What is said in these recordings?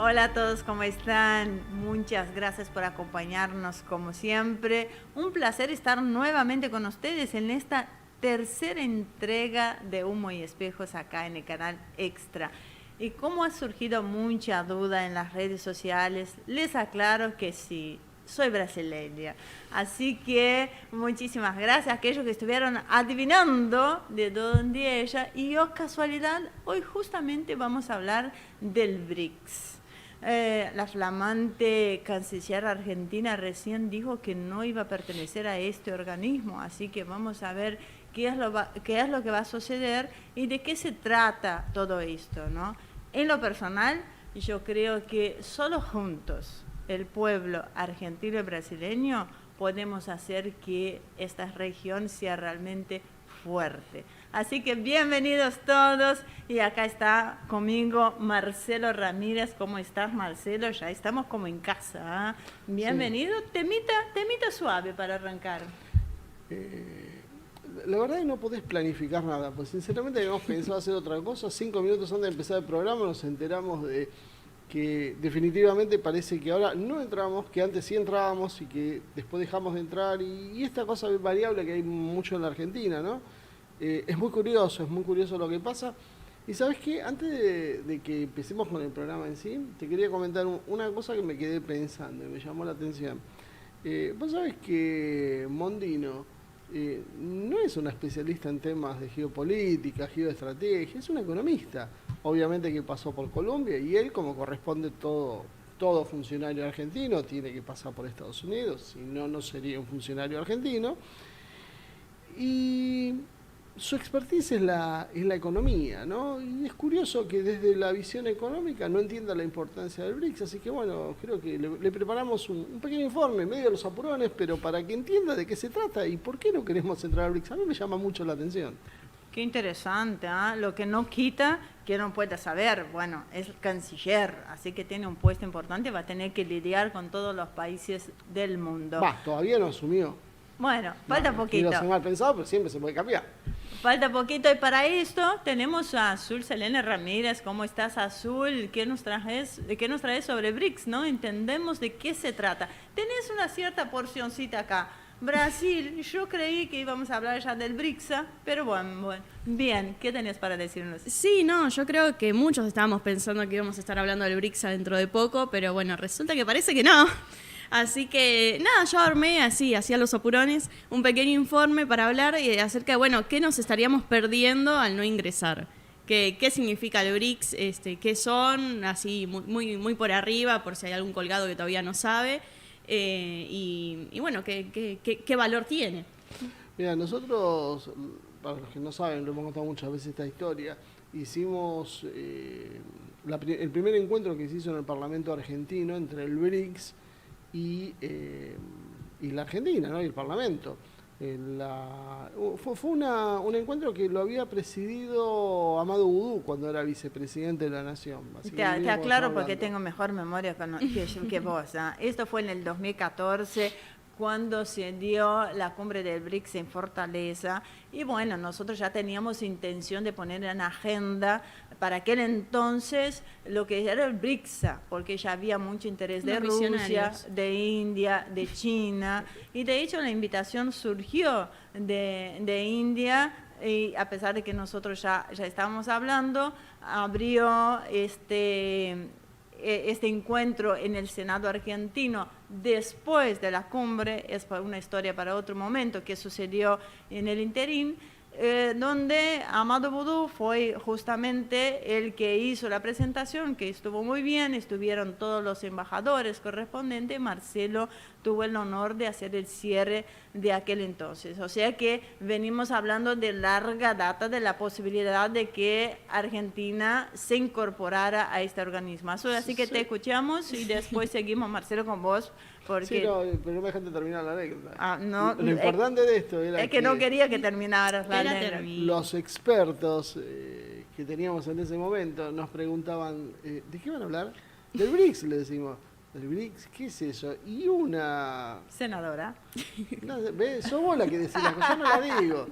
Hola a todos, ¿cómo están? Muchas gracias por acompañarnos como siempre. Un placer estar nuevamente con ustedes en esta tercera entrega de Humo y Espejos acá en el canal Extra. Y como ha surgido mucha duda en las redes sociales, les aclaro que sí, soy brasileña. Así que muchísimas gracias a aquellos que estuvieron adivinando de dónde ella. Y oh casualidad, hoy justamente vamos a hablar del BRICS. La flamante canciller argentina recién dijo que no iba a pertenecer a este organismo, así que vamos a ver qué es lo que va a suceder y de qué se trata todo esto, ¿no? En lo personal, yo creo que solo juntos, el pueblo argentino y brasileño, podemos hacer que esta región sea realmente fuerte. Así que bienvenidos todos y acá está conmigo Marcelo Ramírez. ¿Cómo estás, Marcelo? Ya estamos como en casa, ¿eh? Bienvenido. Sí. Temita suave para arrancar. La verdad es que no podés planificar nada, pues sinceramente habíamos pensado hacer otra cosa. 5 minutos antes de empezar el programa nos enteramos de que definitivamente parece que ahora no entramos, que antes sí entrábamos y que después dejamos de entrar, y esta cosa variable que hay mucho en la Argentina, ¿no? Es muy curioso lo que pasa. Y ¿sabes qué? Antes de que empecemos con el programa en sí, te quería comentar una cosa que me quedé pensando y me llamó la atención. Vos sabés que Mondino no es una especialista en temas de geopolítica, geoestrategia, es un economista. Obviamente que pasó por Colombia y él, como corresponde todo funcionario argentino, tiene que pasar por Estados Unidos, si no, no sería un funcionario argentino. Y su expertise es la economía, ¿no? Y es curioso que desde la visión económica no entienda la importancia del BRICS, así que bueno, creo que le preparamos un pequeño informe, medio de los apurones, pero para que entienda de qué se trata y por qué no queremos entrar al BRICS. A mí me llama mucho la atención. Qué interesante, ¿eh? Lo que no quita que no pueda saber. Bueno, es canciller, así que tiene un puesto importante, va a tener que lidiar con todos los países del mundo. Todavía no asumió. Bueno, falta poquito. No mal pensado, pero siempre se puede cambiar. Falta poquito y para esto tenemos a Azul Selene Ramírez. ¿Cómo estás, Azul? ¿Qué nos traes sobre BRICS? ¿No? Entendemos de qué se trata. Tenés una cierta porcioncita acá. Brasil, yo creí que íbamos a hablar ya del BRICS, pero bueno. Bien, ¿qué tenés para decirnos? Sí, no, yo creo que muchos estábamos pensando que íbamos a estar hablando del BRICS dentro de poco, pero bueno, resulta que parece que no. Así que nada, yo armé así, hacía los apurones, un pequeño informe para hablar acerca de, bueno, qué nos estaríamos perdiendo al no ingresar. ¿Qué significa el BRICS? ¿Qué son? Así, muy por arriba, por si hay algún colgado que todavía no sabe. Y bueno, ¿qué valor tiene? Mira, nosotros, para los que no saben, lo hemos contado muchas veces esta historia, hicimos el primer encuentro que se hizo en el Parlamento argentino entre el BRICS y la Argentina, ¿no? Y el Parlamento. Fue un encuentro que lo había presidido Amado Boudou cuando era vicepresidente de la Nación. Te aclaro porque tengo mejor memoria que vos. ¿Eh? Esto fue en el 2014, cuando se dio la cumbre del BRICS en Fortaleza. Y bueno, nosotros ya teníamos intención de poner en agenda para aquel entonces lo que era el BRICS, porque ya había mucho interés de Rusia, de India, de China. Y de hecho la invitación surgió de India, y a pesar de que nosotros ya estábamos hablando, abrió este encuentro en el Senado argentino después de la cumbre. Es una historia para otro momento que sucedió en el interín, donde Amado Boudou fue justamente el que hizo la presentación, que estuvo muy bien, estuvieron todos los embajadores correspondientes. Marcelo tuvo el honor de hacer el cierre de aquel entonces. O sea que venimos hablando de larga data de la posibilidad de que Argentina se incorporara a este organismo. Así que te escuchamos y después seguimos, Marcelo, con vos. Porque... Sí, no, pero no me dejaste terminar la anécdota. No, lo importante de esto era es que no quería que terminaras la anécdota. Los expertos que teníamos en ese momento nos preguntaban, ¿de qué van a hablar? Del BRICS, le decimos. ¿Del BRICS? ¿Qué es eso? Y una... senadora. No, ¿ves? Sos vos la que decís las cosas, yo no la digo.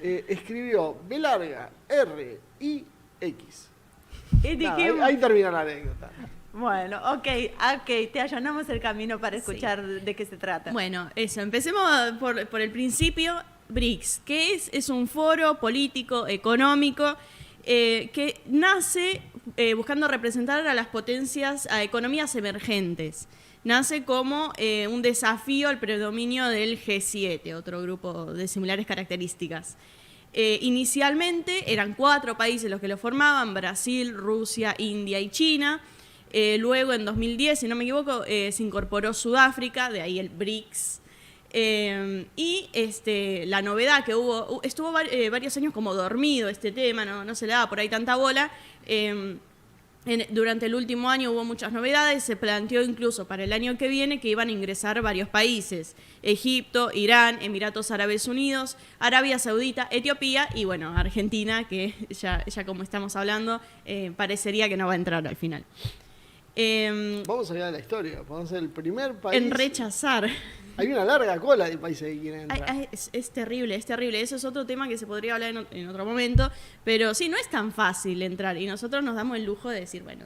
Escribió B larga, R, I, X. Y dijimos... ahí termina la anécdota. Bueno, ok, te allanamos el camino para escuchar de qué se trata. Bueno, eso, empecemos por el principio. BRICS, ¿qué es? Es un foro político, económico, que nace buscando representar a las potencias, a economías emergentes. Nace como un desafío al predominio del G7, otro grupo de similares características. Inicialmente eran 4 países los que lo formaban: Brasil, Rusia, India y China. Luego en 2010, si no me equivoco, se incorporó Sudáfrica, de ahí el BRICS. Y la novedad que hubo, estuvo varios años como dormido este tema, no se le daba por ahí tanta bola. Durante el último año hubo muchas novedades, se planteó incluso para el año que viene que iban a ingresar varios países: Egipto, Irán, Emiratos Árabes Unidos, Arabia Saudita, Etiopía y bueno, Argentina, que ya como estamos hablando, parecería que no va a entrar al final. Vamos a ir a la historia, vamos a ser el primer país en rechazar. Hay una larga cola de países que quieren entrar. Es terrible, es terrible. Eso es otro tema que se podría hablar en otro momento. Pero sí, no es tan fácil entrar. Y nosotros nos damos el lujo de decir, bueno,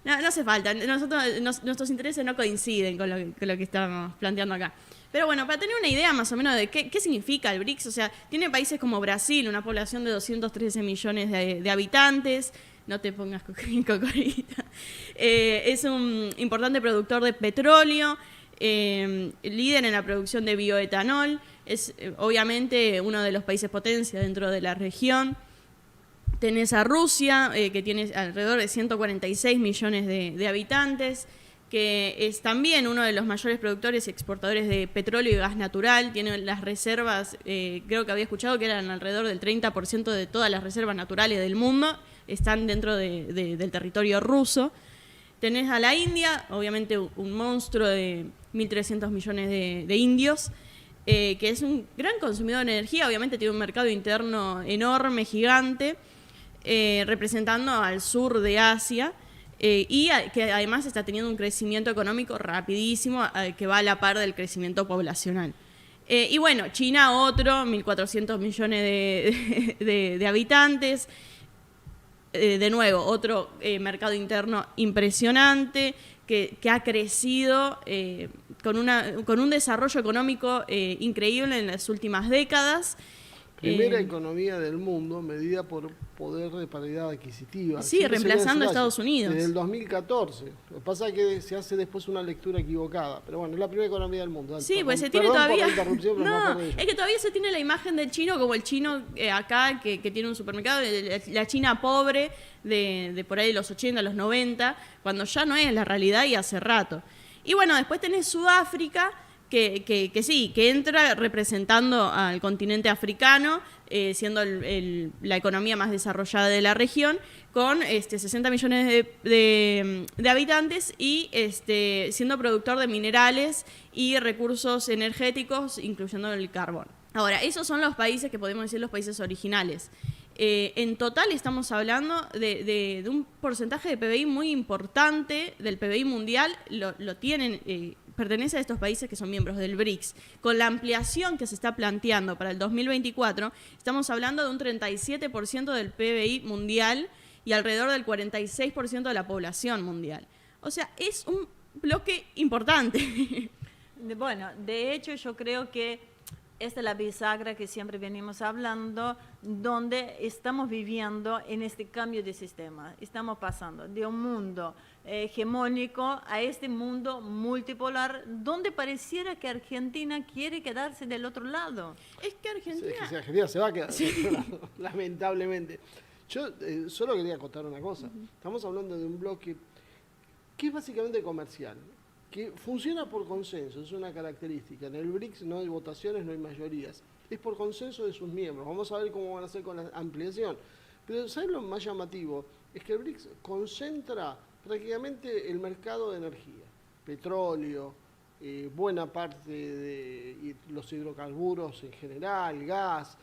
no hace falta. Nuestros intereses no coinciden con lo que estamos planteando acá. Pero bueno, para tener una idea más o menos de qué significa el BRICS, o sea, tiene países como Brasil, una población de 213 millones de habitantes. No te pongas cocorita. Es un importante productor de petróleo. Líder en la producción de bioetanol, es obviamente uno de los países potencia dentro de la región. Tenés a Rusia, que tiene alrededor de 146 millones de habitantes, que es también uno de los mayores productores y exportadores de petróleo y gas natural. Tiene las reservas, creo que había escuchado que eran alrededor del 30% de todas las reservas naturales del mundo, están dentro del territorio ruso. Tenés a la India, obviamente un monstruo de 1.300 millones de indios, que es un gran consumidor de energía. Obviamente tiene un mercado interno enorme, gigante, representando al sur de Asia, y que además está teniendo un crecimiento económico rapidísimo, que va a la par del crecimiento poblacional. Y bueno, China, otro, 1.400 millones de habitantes. De nuevo, otro mercado interno impresionante que ha crecido con un desarrollo económico increíble en las últimas décadas. Primera economía del mundo medida por poder de paridad adquisitiva. Sí, reemplazando a Estados Unidos. Desde el 2014. Lo que pasa es que se hace después una lectura equivocada. Pero bueno, es la primera economía del mundo. Sí, pues se tiene todavía... No, es que todavía se tiene la imagen del chino como el chino acá que tiene un supermercado, la China pobre de por ahí de los 80, los 90, cuando ya no es la realidad y hace rato. Y bueno, después tenés Sudáfrica, que sí, que entra representando al continente africano, siendo la economía más desarrollada de la región, con 60 millones de habitantes y siendo productor de minerales y recursos energéticos, incluyendo el carbón. Ahora, esos son los países que podemos decir los países originales. En total estamos hablando de un porcentaje de PBI muy importante, del PBI mundial, lo tienen... pertenece a estos países que son miembros del BRICS. Con la ampliación que se está planteando para el 2024, estamos hablando de un 37% del PBI mundial y alrededor del 46% de la población mundial. O sea, es un bloque importante. Bueno, de hecho yo creo que esta es la bisagra que siempre venimos hablando, donde estamos viviendo en este cambio de sistema. Estamos pasando de un mundo hegemónico a este mundo multipolar, donde pareciera que Argentina quiere quedarse del otro lado. Es que Argentina... Sí, Argentina se va a quedar del otro lado, lamentablemente. Yo solo quería contar una cosa. Estamos hablando de un bloque que es básicamente comercial, que funciona por consenso, es una característica. En el BRICS no hay votaciones, no hay mayorías. Es por consenso de sus miembros. Vamos a ver cómo van a hacer con la ampliación. Pero ¿sabes lo más llamativo? Es que el BRICS concentra prácticamente el mercado de energía. Petróleo, buena parte de los hidrocarburos en general, gas,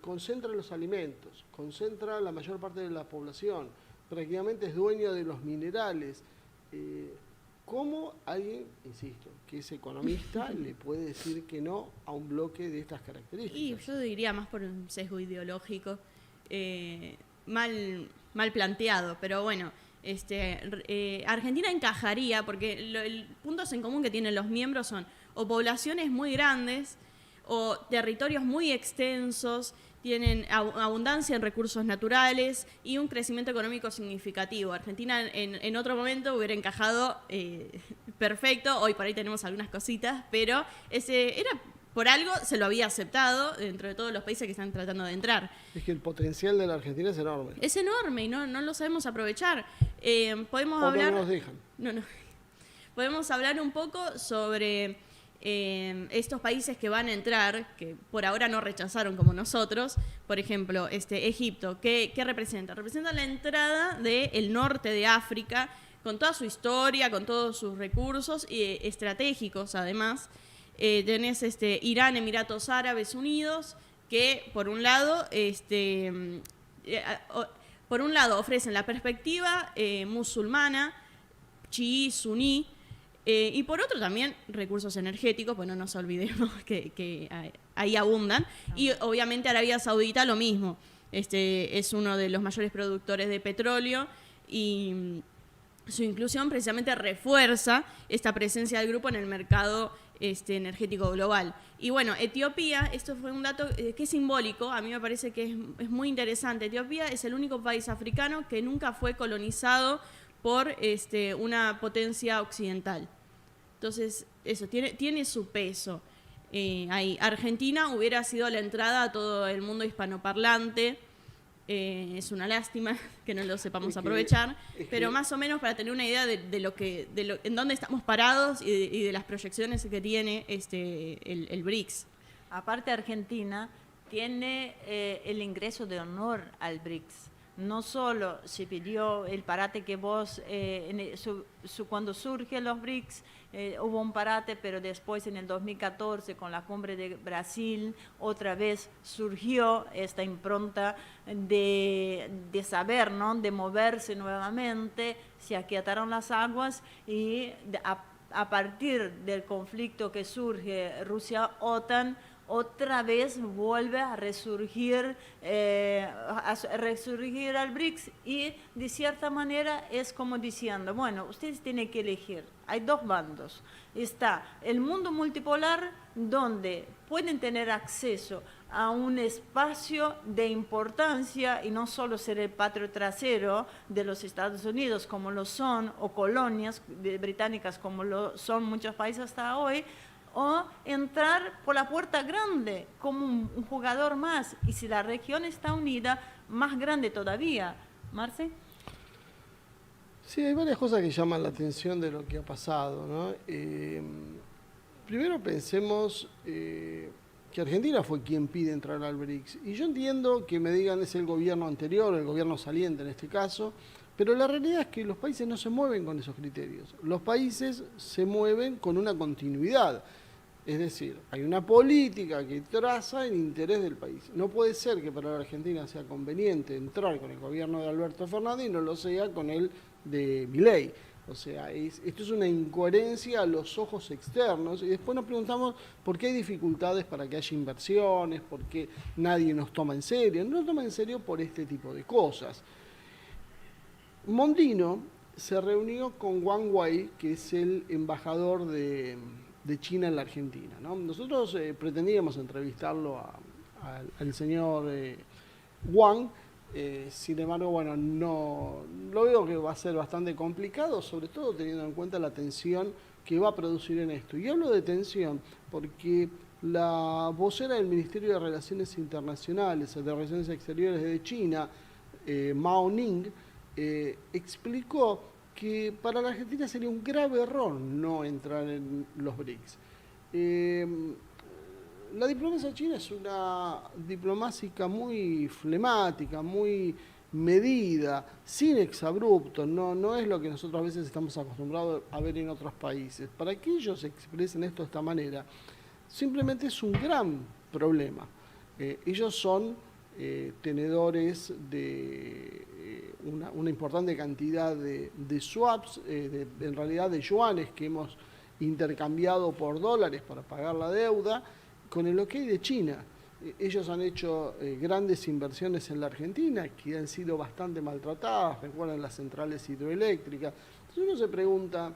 concentra los alimentos, concentra la mayor parte de la población, prácticamente es dueño de los minerales. ¿Cómo alguien, insisto, que es economista, le puede decir que no a un bloque de estas características? Y yo diría más por un sesgo ideológico mal planteado, pero bueno, Argentina encajaría, porque los puntos en común que tienen los miembros son o poblaciones muy grandes o territorios muy extensos, tienen abundancia en recursos naturales y un crecimiento económico significativo. Argentina en otro momento hubiera encajado perfecto, hoy por ahí tenemos algunas cositas, pero por algo se lo había aceptado dentro de todos los países que están tratando de entrar. Es que el potencial de la Argentina es enorme. Es enorme y no lo sabemos aprovechar. Podemos o hablar. no nos dejan. No. Podemos hablar un poco sobre estos países que van a entrar, que por ahora no rechazaron como nosotros. Por ejemplo, Egipto, ¿qué representa? Representa la entrada del norte de África, con toda su historia, con todos sus recursos estratégicos, además. Tenés Irán, Emiratos Árabes Unidos, que por un lado ofrecen la perspectiva musulmana, chií, suní, y por otro también recursos energéticos, pues no nos olvidemos que ahí abundan. Y obviamente Arabia Saudita lo mismo, es uno de los mayores productores de petróleo y su inclusión precisamente refuerza esta presencia del grupo en el mercado energético global. Y bueno, Etiopía, esto fue un dato que es simbólico, a mí me parece que es muy interesante. Etiopía es el único país africano que nunca fue colonizado por una potencia occidental. Entonces, eso, tiene su peso. Ahí. Argentina hubiera sido la entrada a todo el mundo hispanoparlante. Es una lástima que no lo sepamos aprovechar, pero más o menos para tener una idea de en dónde estamos parados y de las proyecciones que tiene el BRICS. Aparte, Argentina tiene el ingreso de honor al BRICS. No solo se pidió el parate que vos, cuando surge los BRICS, hubo un parate, pero después en el 2014 con la cumbre de Brasil otra vez surgió esta impronta de saber, ¿no? De moverse nuevamente, se aquietaron las aguas y a partir del conflicto que surge Rusia-OTAN, otra vez vuelve a resurgir al BRICS y de cierta manera es como diciendo, bueno, ustedes tienen que elegir, hay dos bandos, está el mundo multipolar donde pueden tener acceso a un espacio de importancia y no solo ser el patio trasero de los Estados Unidos como lo son, o colonias británicas como lo son muchos países hasta hoy, o entrar por la puerta grande como un jugador más. Y si la región está unida, más grande todavía. ¿Marce? Sí, hay varias cosas que llaman la atención de lo que ha pasado, ¿no? Primero pensemos que Argentina fue quien pide entrar al BRICS. Y yo entiendo que me digan es el gobierno anterior, el gobierno saliente en este caso, pero la realidad es que los países no se mueven con esos criterios. Los países se mueven con una continuidad. Es decir, hay una política que traza el interés del país. No puede ser que para la Argentina sea conveniente entrar con el gobierno de Alberto Fernández y no lo sea con el de Milei. O sea, esto es una incoherencia a los ojos externos y después nos preguntamos por qué hay dificultades para que haya inversiones, por qué nadie nos toma en serio. No nos toma en serio por este tipo de cosas. Mondino se reunió con Wang Wei, que es el embajador de China en la Argentina, ¿no? Nosotros pretendíamos entrevistarlo al señor Wang, sin embargo, bueno, no lo veo que va a ser bastante complicado, sobre todo teniendo en cuenta la tensión que va a producir en esto. Y hablo de tensión porque la vocera del Ministerio de Relaciones Internacionales, de Relaciones Exteriores de China, Mao Ning, explicó que para la Argentina sería un grave error no entrar en los BRICS. La diplomacia china es una diplomática muy flemática, muy medida, sin exabruptos, no es lo que nosotros a veces estamos acostumbrados a ver en otros países. Para que ellos expresen esto de esta manera, simplemente es un gran problema. Ellos son tenedores de una importante cantidad de swaps, en realidad de yuanes que hemos intercambiado por dólares para pagar la deuda, con el ok de China. Ellos han hecho grandes inversiones en la Argentina que han sido bastante maltratadas, recuerdan las centrales hidroeléctricas. Entonces uno se pregunta,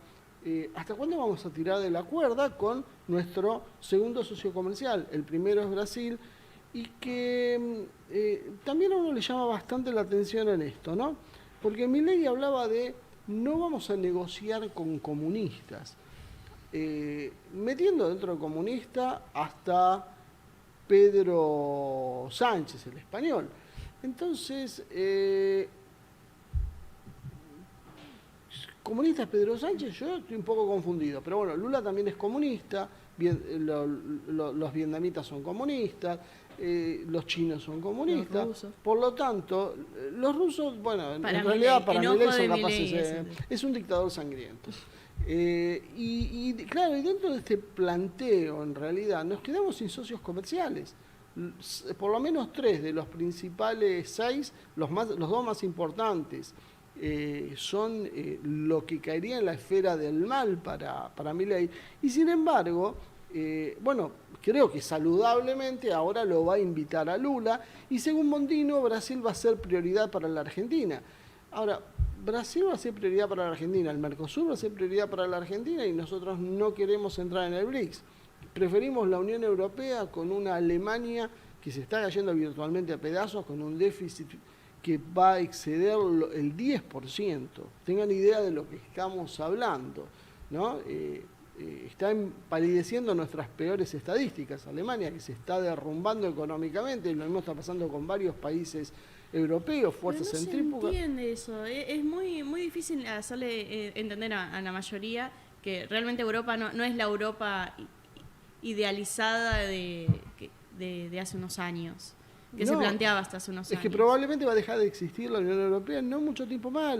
¿hasta cuándo vamos a tirar de la cuerda con nuestro segundo socio comercial? El primero es Brasil, y que también a uno le llama bastante la atención en esto, ¿no? Porque Milei hablaba de no vamos a negociar con comunistas, metiendo dentro de comunista hasta Pedro Sánchez, el español. Entonces, comunista es Pedro Sánchez, yo estoy un poco confundido, pero bueno, Lula también es comunista, los vietnamitas son comunistas, los chinos son comunistas, por lo tanto, los rusos, bueno, en realidad para Milei son capaces, es un dictador sangriento. Claro, y dentro de este planteo, en realidad, nos quedamos sin socios comerciales. Por lo menos 3 de los principales 6, los 2 más importantes, son lo que caería en la esfera del mal para Milei. Y sin embargo, bueno, creo que saludablemente ahora lo va a invitar a Lula, y según Mondino, Brasil va a ser prioridad para la Argentina. Ahora, Brasil va a ser prioridad para la Argentina, el Mercosur va a ser prioridad para la Argentina, y nosotros no queremos entrar en el BRICS. Preferimos la Unión Europea con una Alemania que se está cayendo virtualmente a pedazos, con un déficit que va a exceder el 10%. Tengan idea de lo que estamos hablando, ¿no? Está empalideciendo nuestras peores estadísticas. Alemania, que se está derrumbando económicamente, lo mismo está pasando con varios países europeos, fuerzas centrífugas. No se entiende eso. Es muy difícil hacerle entender a la mayoría que realmente Europa no es la Europa idealizada de hace unos años, que se planteaba hasta hace unos años. Es que probablemente va a dejar de existir la Unión Europea no mucho tiempo más.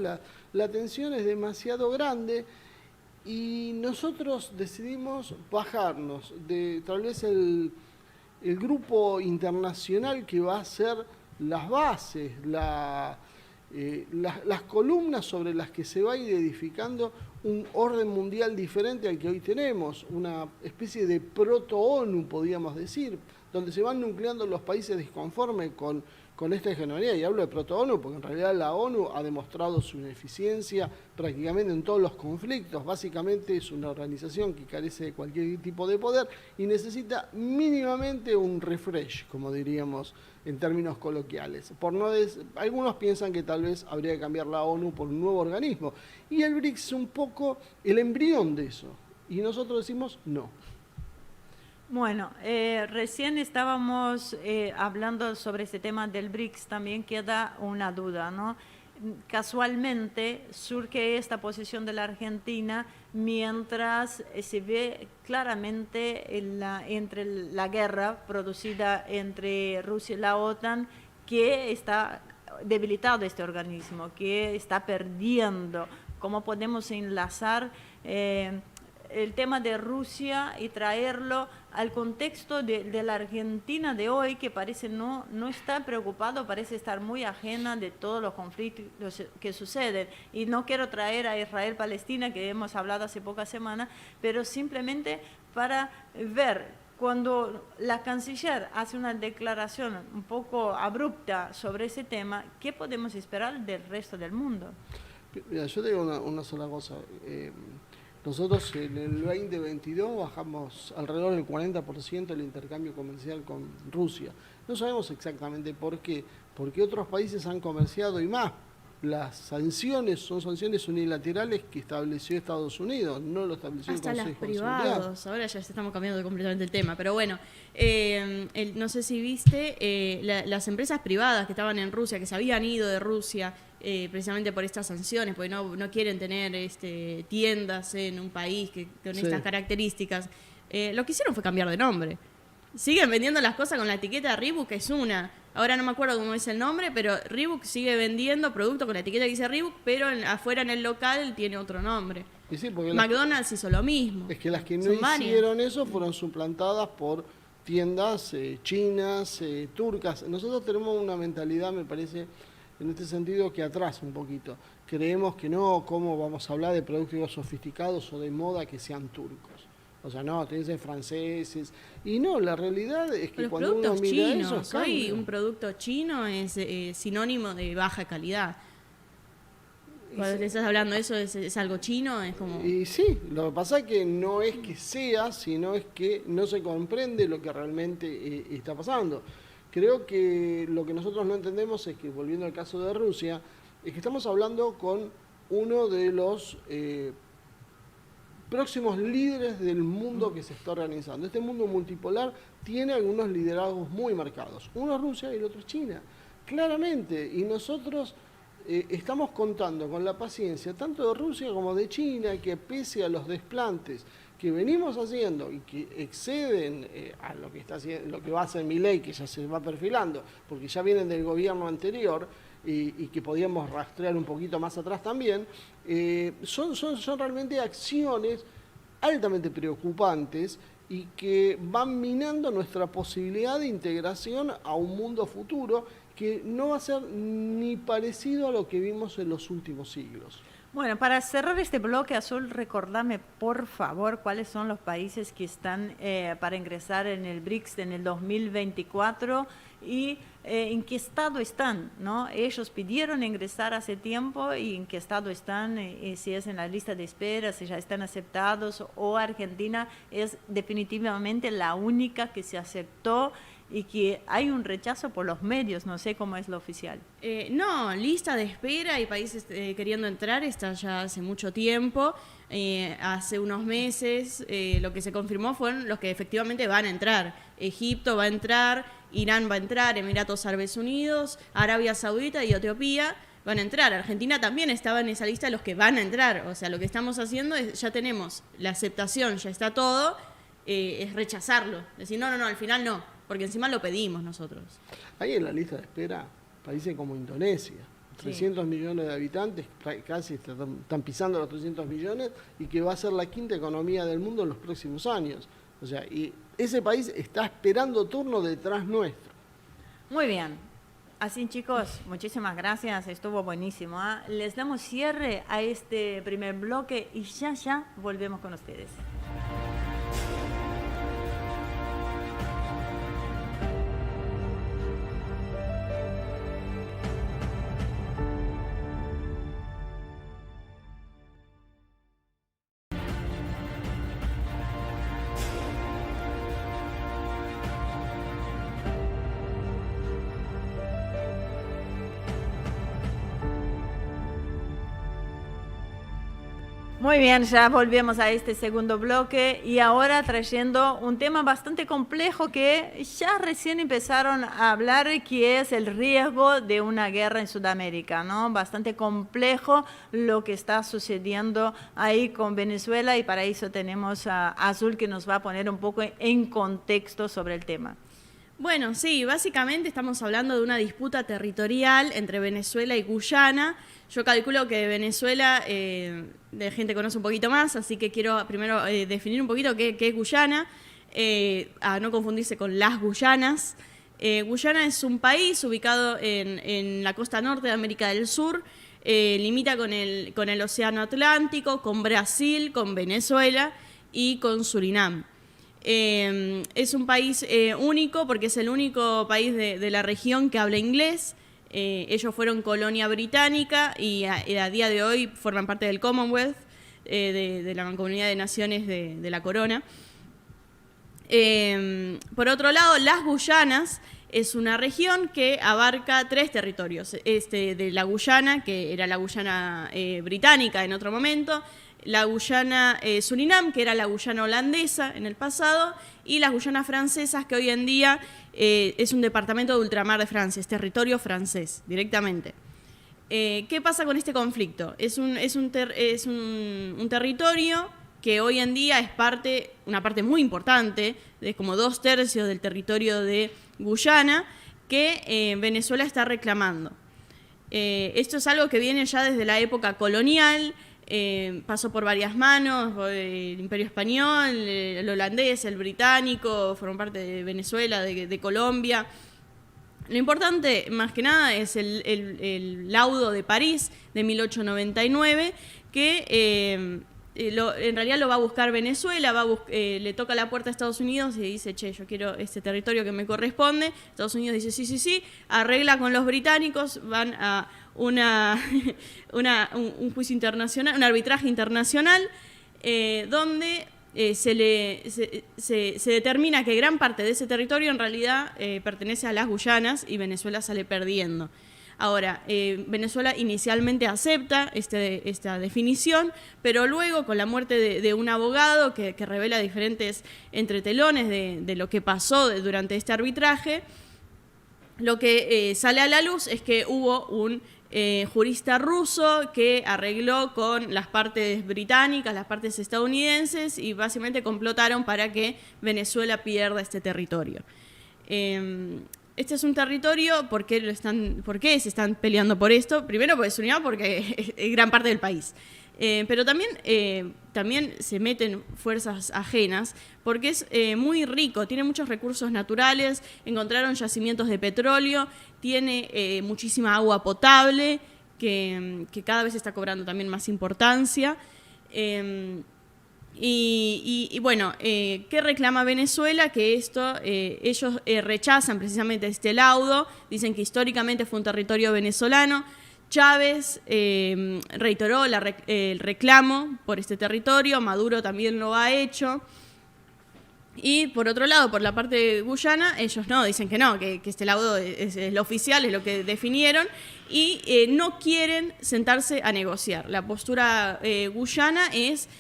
La tensión es demasiado grande, y nosotros decidimos bajarnos de tal vez el grupo internacional que va a ser las bases, las columnas sobre las que se va a ir edificando un orden mundial diferente al que hoy tenemos, una especie de proto-ONU, podríamos decir, donde se van nucleando los países disconformes con esta hegemonía. Y hablo de proto-ONU porque en realidad la ONU ha demostrado su ineficiencia prácticamente en todos los conflictos. Básicamente es una organización que carece de cualquier tipo de poder y necesita mínimamente un refresh, como diríamos en términos coloquiales. Algunos piensan que tal vez habría que cambiar la ONU por un nuevo organismo, y el BRICS es un poco el embrión de eso, y nosotros decimos no. Bueno, recién estábamos hablando sobre ese tema del BRICS, también queda una duda, ¿no? Casualmente surge esta posición de la Argentina mientras se ve claramente entre la guerra producida entre Rusia y la OTAN, que está debilitado este organismo, que está perdiendo. ¿Cómo podemos enlazar el tema de Rusia y traerlo al contexto de la Argentina de hoy, que parece no está preocupado, parece estar muy ajena de todos los conflictos que suceden? Y no quiero traer a Israel-Palestina, que hemos hablado hace pocas semanas, pero simplemente para ver, cuando la canciller hace una declaración un poco abrupta sobre ese tema, ¿qué podemos esperar del resto del mundo? Mira, yo te digo una sola cosa. Nosotros en el 2022 bajamos alrededor del 40% el intercambio comercial con Rusia. No sabemos exactamente por qué, porque otros países han comerciado y más. Las sanciones son sanciones unilaterales que estableció Estados Unidos, no lo estableció hasta el Consejo las de Seguridad. privados. Ahora ya estamos cambiando completamente el tema, pero bueno, no sé si viste las empresas privadas que estaban en Rusia, que se habían ido de Rusia precisamente por estas sanciones, porque no quieren tener tiendas en un país con estas características. Lo que hicieron fue cambiar de nombre. Siguen vendiendo las cosas con la etiqueta Reebok, que es una. Ahora no me acuerdo cómo es el nombre, pero Reebok sigue vendiendo productos con la etiqueta que dice Reebok, pero afuera en el local tiene otro nombre. Y sí, porque McDonald's hizo lo mismo. Es que las que no hicieron eso fueron suplantadas por tiendas chinas, turcas. Nosotros tenemos una mentalidad, me parece, en este sentido, que atrasa un poquito. Creemos que no, ¿cómo vamos a hablar de productos sofisticados o de moda que sean turcos? O sea, no, tenés franceses. Y no, la realidad es que Los cuando uno productos mira chinos, eso, hoy cambia. un producto chino es sinónimo de baja calidad. Cuando te estás hablando de eso, es algo chino, es como... Y sí, lo que pasa es que no es que sea, sino es que no se comprende lo que realmente está pasando. Creo que lo que nosotros no entendemos es que, volviendo al caso de Rusia, es que estamos hablando con uno de los próximos líderes del mundo que se está organizando. Este mundo multipolar tiene algunos liderazgos muy marcados. Uno es Rusia y el otro es China, claramente. Y nosotros estamos contando con la paciencia tanto de Rusia como de China, que pese a los desplantes que venimos haciendo y que exceden a lo que está haciendo, lo que va a hacer Milei, que ya se va perfilando, porque ya vienen del gobierno anterior y que podíamos rastrear un poquito más atrás también, son realmente acciones altamente preocupantes y que van minando nuestra posibilidad de integración a un mundo futuro que no va a ser ni parecido a lo que vimos en los últimos siglos. Bueno, para cerrar este bloque azul, recordame por favor cuáles son los países que están para ingresar en el BRICS en el 2024 y en qué estado están, ¿no? Ellos pidieron ingresar hace tiempo y en qué estado están, si es en la lista de espera, si ya están aceptados, o Argentina es definitivamente la única que se aceptó y que hay un rechazo por los medios, no sé cómo es lo oficial. No, lista de espera y países queriendo entrar está ya hace mucho tiempo. Hace unos meses lo que se confirmó fueron los que efectivamente van a entrar. Egipto va a entrar, Irán va a entrar, Emiratos Árabes Unidos, Arabia Saudita y Etiopía van a entrar. Argentina también estaba en esa lista de los que van a entrar. O sea, lo que estamos haciendo es, ya tenemos la aceptación, ya está todo, es rechazarlo. Decir, no, al final no. Porque encima lo pedimos nosotros. Hay en la lista de espera países como Indonesia, 300 millones de habitantes, casi están pisando los 300 millones, y que va a ser la quinta economía del mundo en los próximos años. O sea, y ese país está esperando turno detrás nuestro. Muy bien. Así, chicos, muchísimas gracias, estuvo buenísimo. Les damos cierre a este primer bloque y ya volvemos con ustedes. Muy bien, ya volvemos a este segundo bloque y ahora trayendo un tema bastante complejo que ya recién empezaron a hablar, que es el riesgo de una guerra en Sudamérica, ¿no? Bastante complejo lo que está sucediendo ahí con Venezuela y para eso tenemos a Azul que nos va a poner un poco en contexto sobre el tema. Bueno, sí, básicamente estamos hablando de una disputa territorial entre Venezuela y Guyana. Yo calculo que Venezuela de gente conoce un poquito más, así que quiero primero definir un poquito qué es Guyana, a no confundirse con las Guyanas. Guyana es un país ubicado en la costa norte de América del Sur, limita con el Océano Atlántico, con Brasil, con Venezuela y con Surinam. Es un país único porque es el único país de la región que habla inglés. Ellos fueron colonia británica y a día de hoy forman parte del Commonwealth, de la Mancomunidad de Naciones de la Corona. Por otro lado, las Guyanas es una región que abarca 3 territorios. De la Guyana, que era la Guyana británica en otro momento, la Guyana Surinam, que era la Guyana holandesa en el pasado, y las Guyanas francesas, que hoy en día es un departamento de ultramar de Francia, es territorio francés, directamente. ¿Qué pasa con este conflicto? Es un territorio que hoy en día es una parte muy importante, es como 2/3 del territorio de Guyana, que Venezuela está reclamando. Esto es algo que viene ya desde la época colonial. Pasó por varias manos, el Imperio Español, el holandés, el británico, fueron parte de Venezuela, de Colombia. Lo importante, más que nada, es el laudo de París de 1899, que en realidad lo va a buscar Venezuela, le toca la puerta a Estados Unidos y dice, che, yo quiero este territorio que me corresponde. Estados Unidos dice, sí, arregla con los británicos, van a un juicio internacional, un arbitraje internacional, donde se determina que gran parte de ese territorio en realidad pertenece a las Guyanas y Venezuela sale perdiendo. Ahora, Venezuela inicialmente acepta esta definición, pero luego, con la muerte de un abogado que revela diferentes entretelones de lo que pasó durante este arbitraje, lo que sale a la luz es que hubo un jurista ruso que arregló con las partes británicas, las partes estadounidenses, y básicamente complotaron para que Venezuela pierda este territorio. Este es un territorio, ¿por qué se están peleando por esto? Primero, porque es unidad, porque es gran parte del país. Pero también se meten fuerzas ajenas, porque es muy rico, tiene muchos recursos naturales, encontraron yacimientos de petróleo, tiene muchísima agua potable, que cada vez está cobrando también más importancia. Y bueno, ¿qué reclama Venezuela? Que ellos rechazan precisamente este laudo, dicen que históricamente fue un territorio venezolano. Chávez reiteró el reclamo por este territorio, Maduro también lo ha hecho. Y por otro lado, por la parte de Guyana, ellos no, dicen que no, que este laudo es lo oficial, es lo que definieron, y no quieren sentarse a negociar. La postura guyana es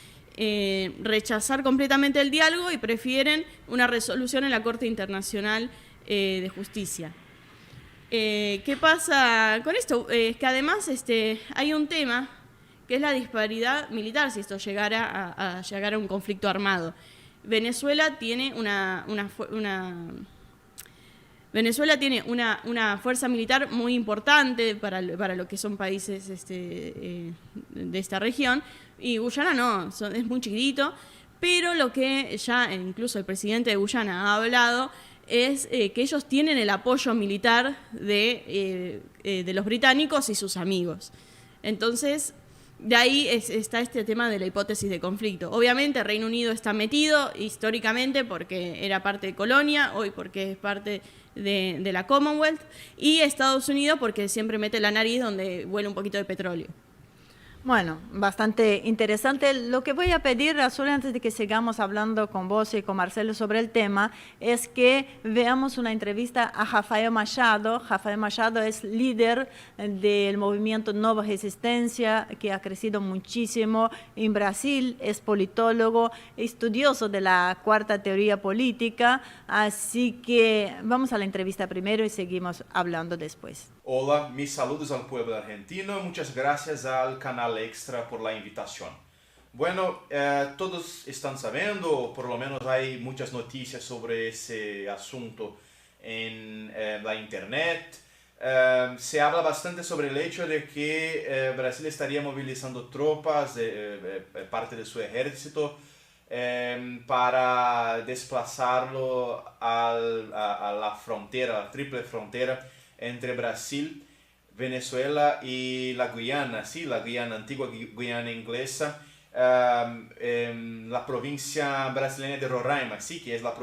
rechazar completamente el diálogo y prefieren una resolución en la Corte Internacional de Justicia. ¿Qué pasa con esto? Es que además hay un tema que es la disparidad militar si esto llegara a un conflicto armado. Venezuela tiene una fuerza militar muy importante para lo que son países de esta región, y Guyana no, es muy chiquitito, pero lo que ya incluso el presidente de Guyana ha hablado es que ellos tienen el apoyo militar de los británicos y sus amigos. Entonces, de ahí está este tema de la hipótesis de conflicto. Obviamente Reino Unido está metido históricamente porque era parte de colonia, hoy porque es parte de la Commonwealth, y Estados Unidos porque siempre mete la nariz donde huele un poquito de petróleo. Bueno, bastante interesante. Lo que voy a pedir, Azul, antes de que sigamos hablando con vos y con Marcelo sobre el tema, es que veamos una entrevista a Rafael Machado. Rafael Machado es líder del movimiento Nova Resistencia, que ha crecido muchísimo en Brasil, es politólogo, estudioso de la cuarta teoría política, así que vamos a la entrevista primero y seguimos hablando después. Hola, mis saludos al pueblo argentino. Muchas gracias al Canal Extra por la invitación. Bueno, todos están sabiendo, o por lo menos hay muchas noticias sobre ese asunto en la internet. Se habla bastante sobre el hecho de que Brasil estaría movilizando tropas, parte de su ejército, para desplazarlo a la frontera, la triple frontera entre Brasil, Venezuela y la Guyana, sí, la Guyana, antigua Guyana inglesa, la provincia brasileña de Roraima, sí, que es la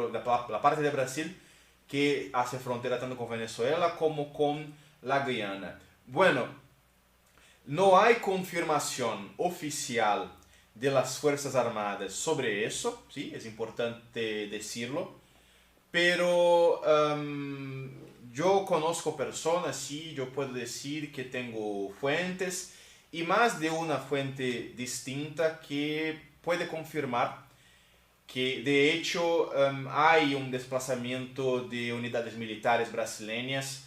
parte de Brasil que hace frontera tanto con Venezuela como con la Guyana. Bueno, no hay confirmación oficial de las Fuerzas Armadas sobre eso, sí, es importante decirlo, pero yo conozco personas, sí, yo puedo decir que tengo fuentes y más de una fuente distinta que puede confirmar que de hecho hay un desplazamiento de unidades militares brasileñas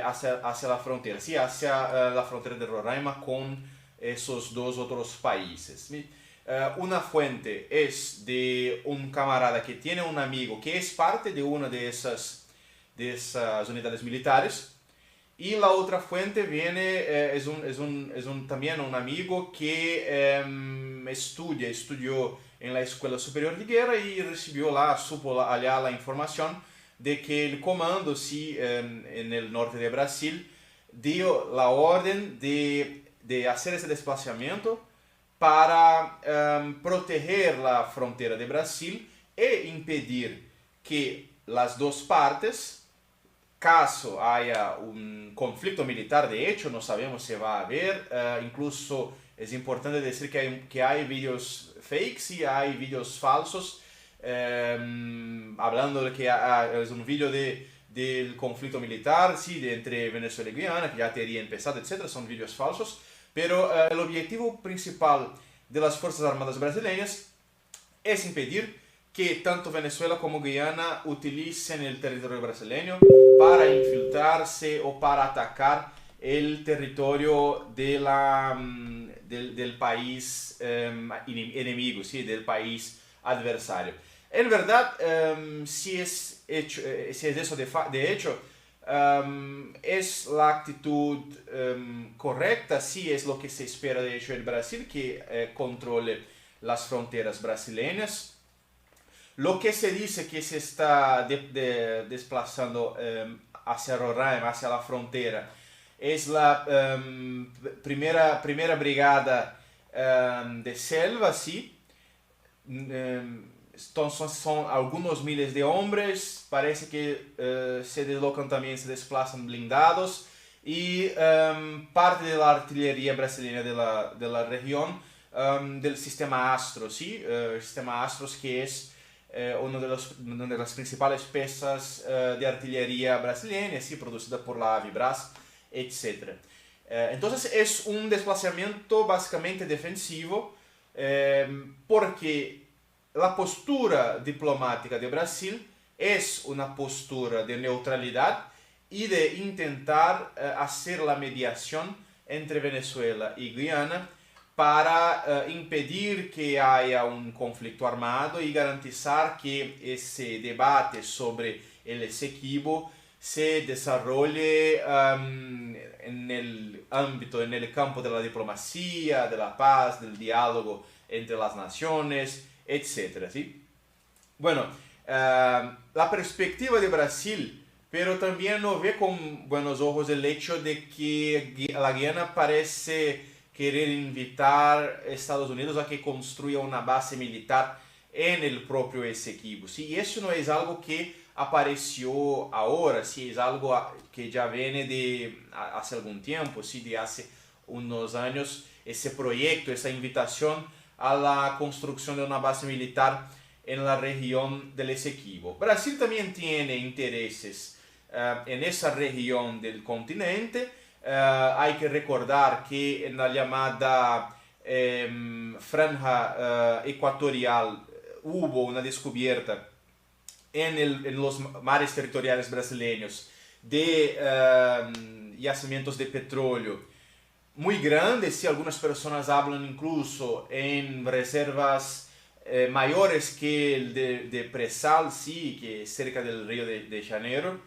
hacia la frontera, sí, hacia la frontera de Roraima con esos dos otros países. Una fuente es de un camarada que tiene un amigo que es parte de una de esas unidades militares, y la otra fuente viene, también un amigo que estudió en la Escuela Superior de Guerra y recibió supo allá la información de que el comando, sí, en el norte de Brasil, dio la orden de hacer ese desplazamiento para proteger la frontera de Brasil e impedir que las dos partes, caso haya un conflicto militar, de hecho no sabemos si va a haber, incluso es importante decir que hay vídeos fakes y hay vídeos falsos, hablando de que es un vídeo del conflicto militar, sí, entre Venezuela y Guyana, que ya tería empezado, etc. Son vídeos falsos, pero el objetivo principal de las Fuerzas Armadas brasileñas es impedir que tanto Venezuela como Guyana utilicen el territorio brasileño para infiltrarse o para atacar el territorio del país enemigo, ¿sí? Del país adversario. En verdad, si es eso de hecho, es la actitud correcta, sí es lo que se espera de hecho del Brasil, que controle las fronteras brasileñas. Lo que se dice que se está desplazando hacia Roraima, hacia la frontera, es la primera brigada de selva, ¿sí? Entonces son algunos miles de hombres, parece que se deslocan también, se desplazan blindados y parte de la artillería brasileña de la región del sistema Astro, ¿sí? El sistema Astros, que es una de las principales piezas de artillería brasileña, ¿sí? Producida por la Avibras, etc. Entonces es un desplazamiento básicamente defensivo porque la postura diplomática de Brasil es una postura de neutralidad y de intentar hacer la mediación entre Venezuela y Guyana para impedir que haya un conflicto armado y garantizar que ese debate sobre el Esequibo se desarrolle en el ámbito, en el campo de la diplomacia, de la paz, del diálogo entre las naciones, etc. ¿Sí? Bueno, la perspectiva de Brasil, pero también no ve con buenos ojos el hecho de que la Guiana parece querer invitar a Estados Unidos a que construya una base militar en el propio Esequibo. ¿Sí? Y eso no es algo que apareció ahora, ¿sí? Es algo que ya viene de hace algún tiempo, ¿sí? De hace unos años, ese proyecto, esa invitación a la construcción de una base militar en la región del Esequibo. Brasil también tiene intereses en esa región del continente. Hay que recordar que en la llamada franja ecuatorial hubo una descubierta en los mares territoriales brasileños de yacimientos de petróleo muy grandes, y algunas personas hablan incluso en reservas mayores que el de Presal, sí, que es cerca del Río de Janeiro.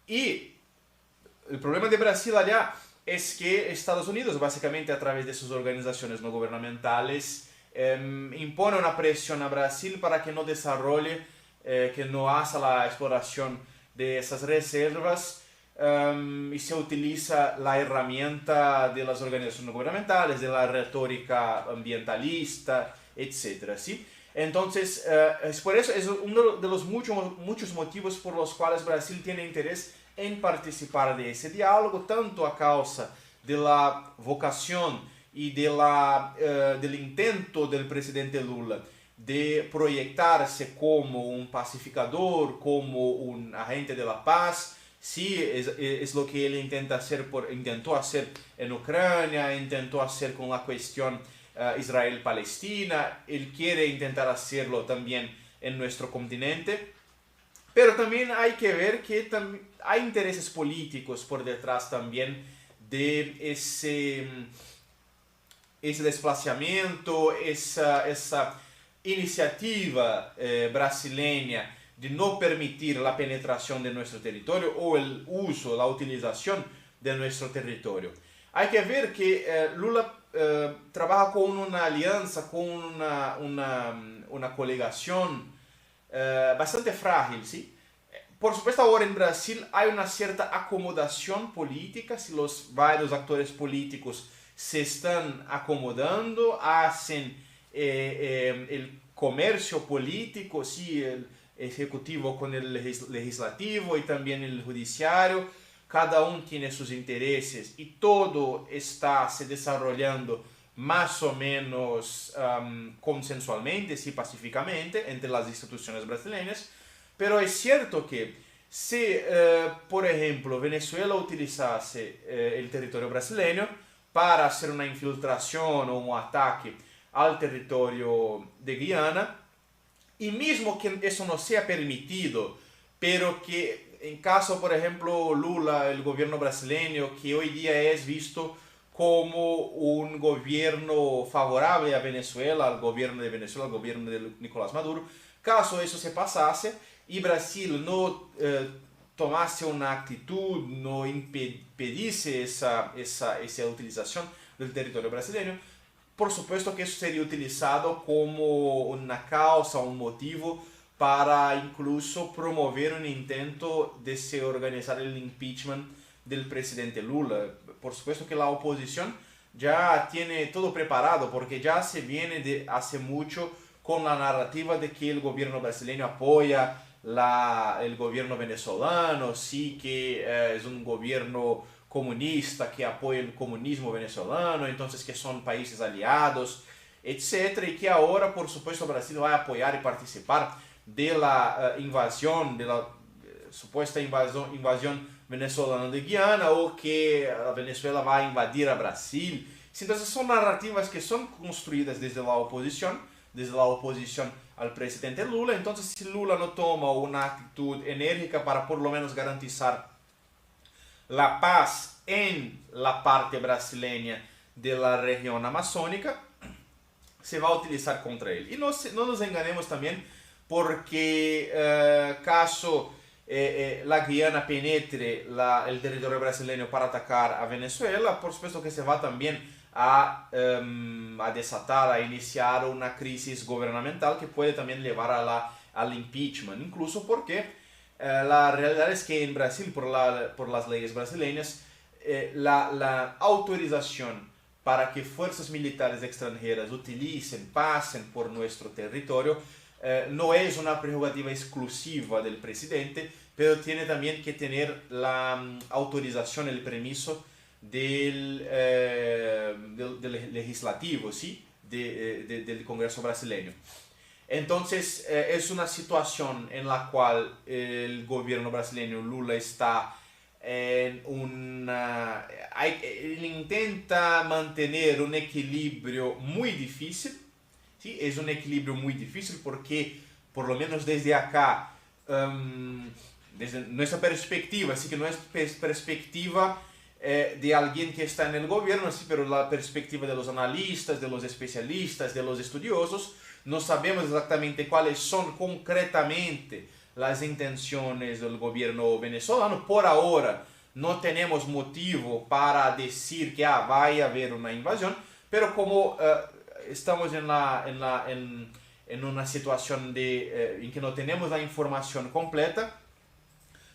Y el problema de Brasil allá es que Estados Unidos, básicamente a través de sus organizaciones no gubernamentales, impone una presión a Brasil para que no desarrolle, que no haga la exploración de esas reservas, y se utiliza la herramienta de las organizaciones no gubernamentales, de la retórica ambientalista, etc. ¿Sí? Entonces, es por eso, es uno de los muchos motivos por los cuales Brasil tiene interés en participar de ese diálogo, tanto a causa de la vocación y del intento del presidente Lula de proyectarse como un pacificador, como un agente de la paz. Sí, es lo que él intentó hacer en Ucrania, intentó hacer con la cuestión Israel-Palestina. Él quiere intentar hacerlo también en nuestro continente. Pero también hay que ver que hay intereses políticos por detrás también de ese desplazamiento, esa iniciativa brasileña de no permitir la penetración de nuestro territorio o el uso, la utilización de nuestro territorio. Hay que ver que Lula trabaja con una alianza, con una coligación bastante frágil, ¿sí? Por supuesto, ahora en Brasil hay una cierta acomodación política, si los varios actores políticos se están acomodando, hacen el comercio político, sí, el ejecutivo con el legislativo y también el judiciario. Cada uno tiene sus intereses y todo está se desarrollando más o menos consensualmente, sí, pacíficamente entre las instituciones brasileñas. Pero es cierto que si, por ejemplo, Venezuela utilizase el territorio brasileño para hacer una infiltración o un ataque al territorio de Guyana, y mismo que eso no sea permitido, pero que en caso, por ejemplo, Lula, el gobierno brasileño, que hoy día es visto como un gobierno favorable a Venezuela, al gobierno de Venezuela, al gobierno de Nicolás Maduro, caso eso se pasase y Brasil no tomase una actitud, no impediese esa utilización del territorio brasileño, por supuesto que eso sería utilizado como una causa, un motivo para incluso promover un intento de se organizar el impeachment del presidente Lula. Por supuesto que la oposición ya tiene todo preparado, porque ya se viene de hace mucho con la narrativa de que el gobierno brasileño apoya el gobierno venezolano, sí que es un gobierno comunista que apoya el comunismo venezolano, entonces que son países aliados, etc. Y que ahora, por supuesto, Brasil va a apoyar y participar de la invasión, de la supuesta invasión venezolana de Guyana, o que Venezuela va a invadir a Brasil. Entonces son narrativas que son construidas desde la oposición al presidente Lula. Entonces, si Lula no toma una actitud enérgica para por lo menos garantizar la paz en la parte brasileña de la región amazónica, se va a utilizar contra él. Y no nos enganemos también, porque caso la Guyana penetre el territorio brasileño para atacar a Venezuela, por supuesto que se va también a desatar, a iniciar una crisis gubernamental que puede también llevar al impeachment, incluso porque la realidad es que en Brasil, por las leyes brasileñas, la autorización para que fuerzas militares extranjeras pasen por nuestro territorio, no es una prerrogativa exclusiva del presidente, pero tiene también que tener la autorización, el permiso del legislativo, ¿sí? Del Congreso brasileño. Entonces, es una situación en la cual el gobierno brasileño, Lula, está él intenta mantener un equilibrio muy difícil, ¿sí? Es un equilibrio muy difícil porque, por lo menos desde acá, desde nuestra perspectiva, así que no es perspectiva de alguien que está en el gobierno, sí, pero la perspectiva de los analistas, de los especialistas, de los estudiosos, no sabemos exactamente cuáles son concretamente las intenciones del gobierno venezolano. Por ahora no tenemos motivo para decir que vaya a haber una invasión, pero como estamos en una situación en que no tenemos la información completa,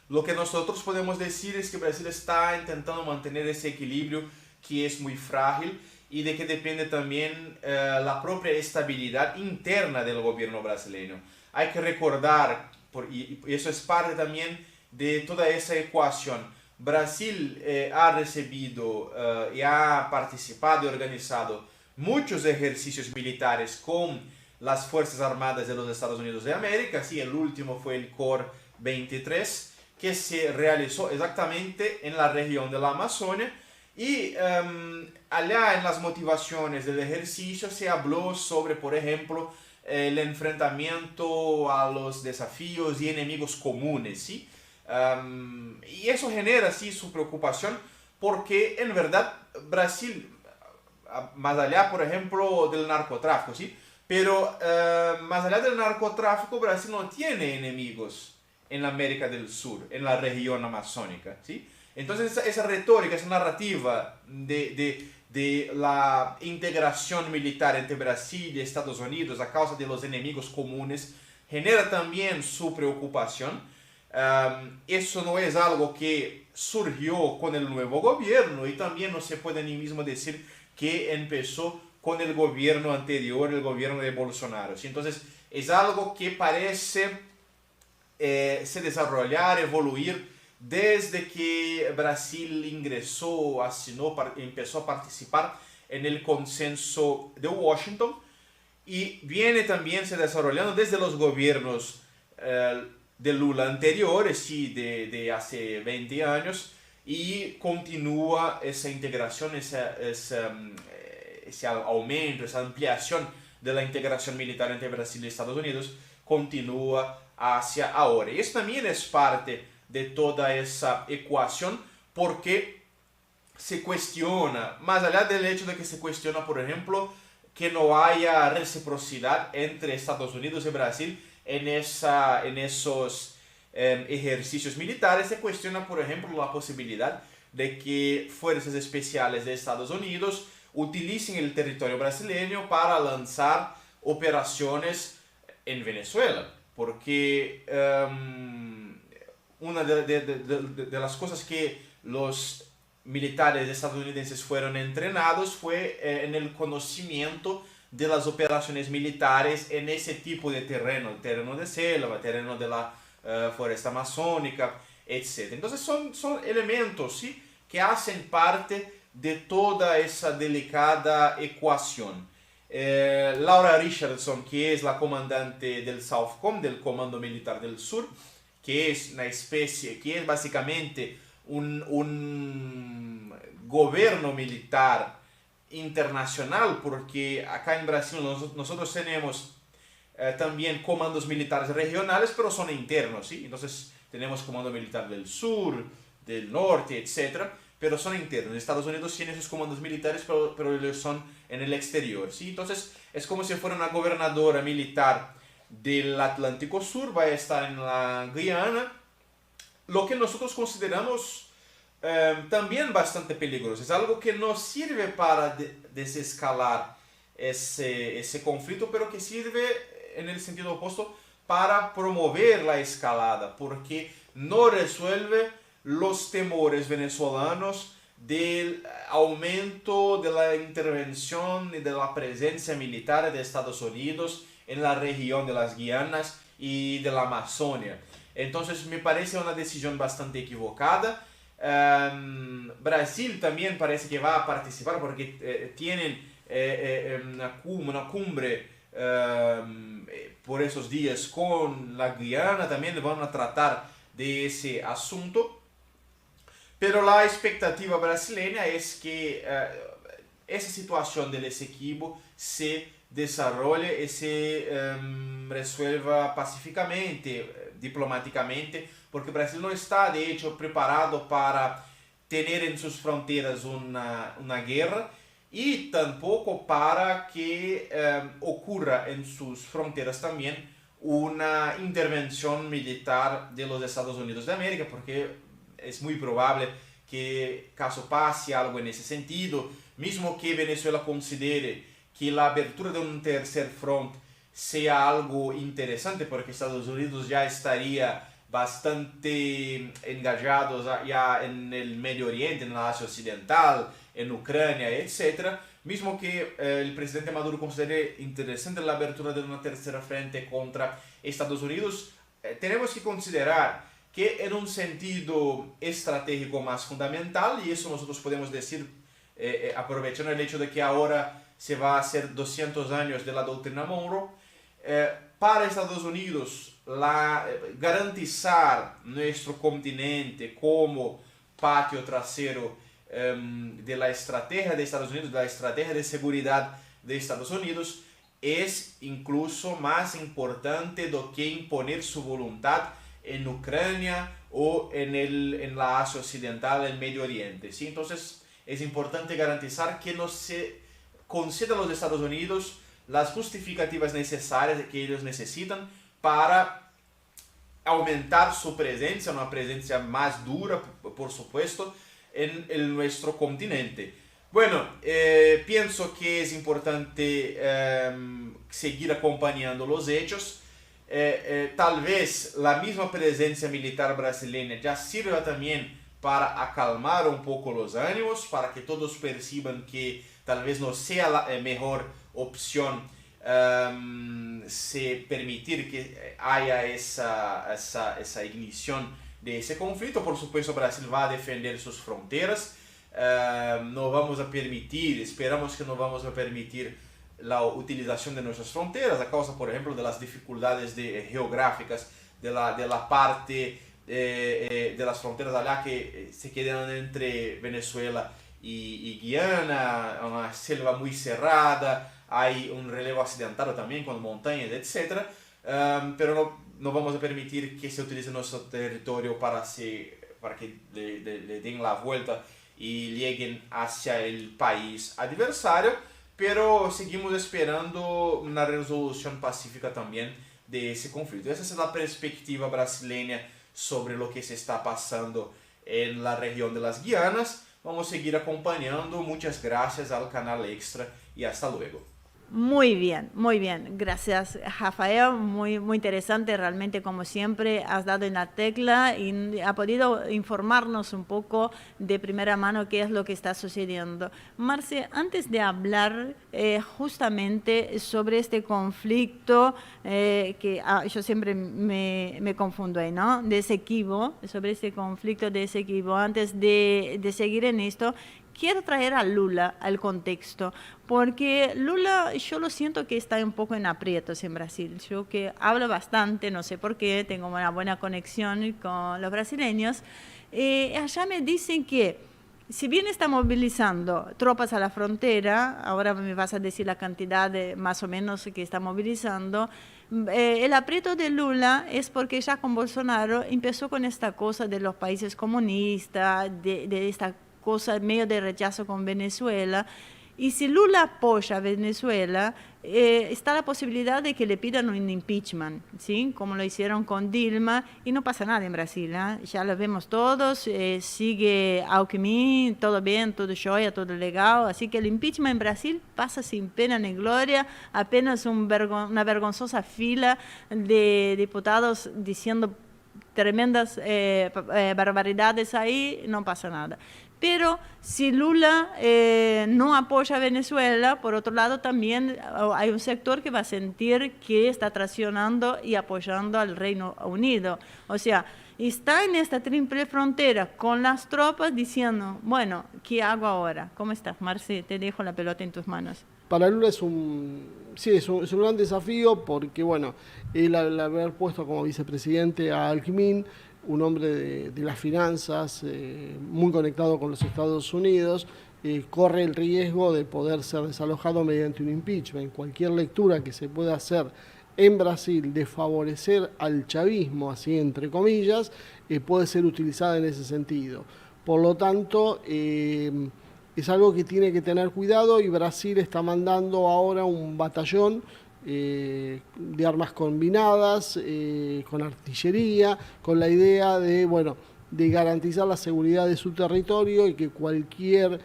lo que nosotros podemos decir es que Brasil está intentando mantener ese equilibrio que es muy frágil y de que depende también la propia estabilidad interna del gobierno brasileño. Hay que recordar, y eso es parte también de toda esa ecuación, Brasil ha recibido y ha participado y organizado muchos ejercicios militares con las Fuerzas Armadas de los Estados Unidos de América. Sí, el último fue el COR 23, que se realizó exactamente en la región de la Amazonia, y allá en las motivaciones del ejercicio se habló sobre, por ejemplo, el enfrentamiento a los desafíos y enemigos comunes, ¿sí? Y eso genera, sí, su preocupación, porque en verdad Brasil, más allá, por ejemplo, del narcotráfico, ¿sí? Pero más allá del narcotráfico, Brasil no tiene enemigos en la América del Sur, en la región amazónica, ¿sí? Entonces esa retórica, esa narrativa de la integración militar entre Brasil y Estados Unidos a causa de los enemigos comunes genera también su preocupación. Eso no es algo que surgió con el nuevo gobierno, y también no se puede ni mismo decir que empezó con el gobierno anterior, el gobierno de Bolsonaro. ¿Sí? Entonces, es algo que parece se desarrollar, evoluir desde que Brasil ingresó, assinou, empezó a participar en el consenso de Washington y viene también se desarrollando desde los gobiernos de Lula anteriores, sí, de hace 20 años, y continúa esa integración, ese aumento, esa ampliación de la integración militar entre Brasil y Estados Unidos, continúa hacia ahora. Y eso también es parte de toda esa ecuación, porque se cuestiona, más allá del hecho de que se cuestiona, por ejemplo, que no haya reciprocidad entre Estados Unidos y Brasil en esos ejercicios militares, se cuestiona, por ejemplo, la posibilidad de que fuerzas especiales de Estados Unidos utilicen el territorio brasileño para lanzar operaciones en Venezuela, porque una de las cosas que los militares estadounidenses fueron entrenados fue en el conocimiento de las operaciones militares en ese tipo de terreno, el terreno de selva, el terreno de la foresta amazónica, etc. Entonces son elementos, ¿sí?, que hacen parte de toda esa delicada ecuación. Laura Richardson, que es la comandante del SOUTHCOM, del Comando Militar del Sur, que es una especie, que es básicamente un gobierno militar internacional, porque acá en Brasil nosotros tenemos también comandos militares regionales, pero son internos, ¿sí? Entonces tenemos comando militar del sur, del norte, etc., pero son internos. Estados Unidos tiene sus comandos militares, pero ellos son en el exterior, ¿sí? Entonces es como si fuera una gobernadora militar del Atlántico Sur, va a estar en la Guiana, lo que nosotros consideramos también bastante peligroso. Es algo que no sirve para desescalar ese conflicto, pero que sirve en el sentido opuesto para promover la escalada, porque no resuelve los temores venezolanos del aumento de la intervención y de la presencia militar de Estados Unidos en la región de las Guianas y de la Amazonia. Entonces me parece una decisión bastante equivocada. Brasil también parece que va a participar porque tienen una cumbre por esos días con la Guiana, también van a tratar de ese asunto. Pero la expectativa brasileña es que esa situación del Esequibo se desarrolle y se resuelva pacíficamente, diplomáticamente, porque Brasil no está, de hecho, preparado para tener en sus fronteras una guerra y tampoco para que ocurra en sus fronteras también una intervención militar de los Estados Unidos de América, porque es muy probable que, caso pase algo en ese sentido, mismo que Venezuela considere que la abertura de un tercer front sea algo interesante, porque Estados Unidos ya estaría bastante engajados ya en el Medio Oriente, en la Asia Occidental, en Ucrania, etc. Mismo que el presidente Maduro considere interesante la abertura de una tercera frente contra Estados Unidos, tenemos que considerar que en un sentido estratégico más fundamental, y eso nosotros podemos decir, aprovechando el hecho de que ahora se va a hacer 200 años de la doctrina Monroe, para Estados Unidos garantizar nuestro continente como patio trasero de la estrategia de Estados Unidos, de la estrategia de seguridad de Estados Unidos, es incluso más importante do que imponer su voluntad en Ucrania o en la Asia Occidental, el Medio Oriente, ¿sí? Entonces es importante garantizar que no se conceda a los Estados Unidos las justificativas necesarias que ellos necesitan para aumentar su presencia, una presencia más dura, por supuesto, en nuestro continente. Bueno, pienso que es importante seguir acompañando los hechos. Tal vez la misma presencia militar brasileña ya sirva también para acalmar un poco los ánimos, para que todos perciban que tal vez no sea la mejor opción permitir que haya esa ignición de ese conflicto. Por supuesto, Brasil va a defender sus fronteras. No vamos a permitir, esperamos que no vamos a permitir la utilización de nuestras fronteras a causa, por ejemplo, de las dificultades geográficas de la parte de las fronteras allá que se quedan entre Venezuela y Guiana, una selva muy cerrada, hay un relevo accidentado también con montañas, etc. Pero no vamos a permitir que se utilice nuestro territorio para que le den la vuelta y lleguen hacia el país adversario, pero seguimos esperando una resolución pacífica también de ese conflicto. Esa es la perspectiva brasileña sobre lo que se está pasando en la región de las Guianas. Vamos a seguir acompañando. Muchas gracias al Canal Extra y hasta luego. Muy bien, muy bien. Gracias, Rafael. Muy, muy interesante, realmente, como siempre, has dado en la tecla y ha podido informarnos un poco de primera mano qué es lo que está sucediendo. Marce, antes de hablar justamente sobre este conflicto, que yo siempre me confundo ahí, ¿no? De Esequibo, sobre este conflicto de Esequibo, antes de seguir en esto, quiero traer a Lula al contexto, porque Lula yo lo siento que está un poco en aprietos en Brasil. Yo que hablo bastante, no sé por qué, tengo una buena conexión con los brasileños, allá me dicen que si bien está movilizando tropas a la frontera, ahora me vas a decir la cantidad de más o menos que está movilizando, el aprieto de Lula es porque ya con Bolsonaro empezó con esta cosa de los países comunistas, de esta cosa medio de rechazo con Venezuela. Y si Lula apoya a Venezuela, está la posibilidad de que le pidan un impeachment, ¿sí? Como lo hicieron con Dilma, y no pasa nada en Brasil, ¿eh? Ya lo vemos todos, sigue Alckmin, todo bien, todo joya, todo legal, así que el impeachment en Brasil pasa sin pena ni gloria, apenas una vergonzosa fila de diputados diciendo tremendas barbaridades ahí, no pasa nada. Pero si Lula no apoya a Venezuela, por otro lado también hay un sector que va a sentir que está traicionando y apoyando al Reino Unido. O sea, está en esta triple frontera con las tropas diciendo, bueno, ¿qué hago ahora? ¿Cómo estás, Marce? Te dejo la pelota en tus manos. Para Lula es un gran desafío porque, bueno, él al haber puesto como vicepresidente a Alckmin, un hombre de las finanzas, muy conectado con los Estados Unidos, corre el riesgo de poder ser desalojado mediante un impeachment. Cualquier lectura que se pueda hacer en Brasil de favorecer al chavismo, así entre comillas, puede ser utilizada en ese sentido. Por lo tanto, es algo que tiene que tener cuidado y Brasil está mandando ahora un batallón de armas combinadas, con artillería, con la idea de garantizar la seguridad de su territorio y que cualquier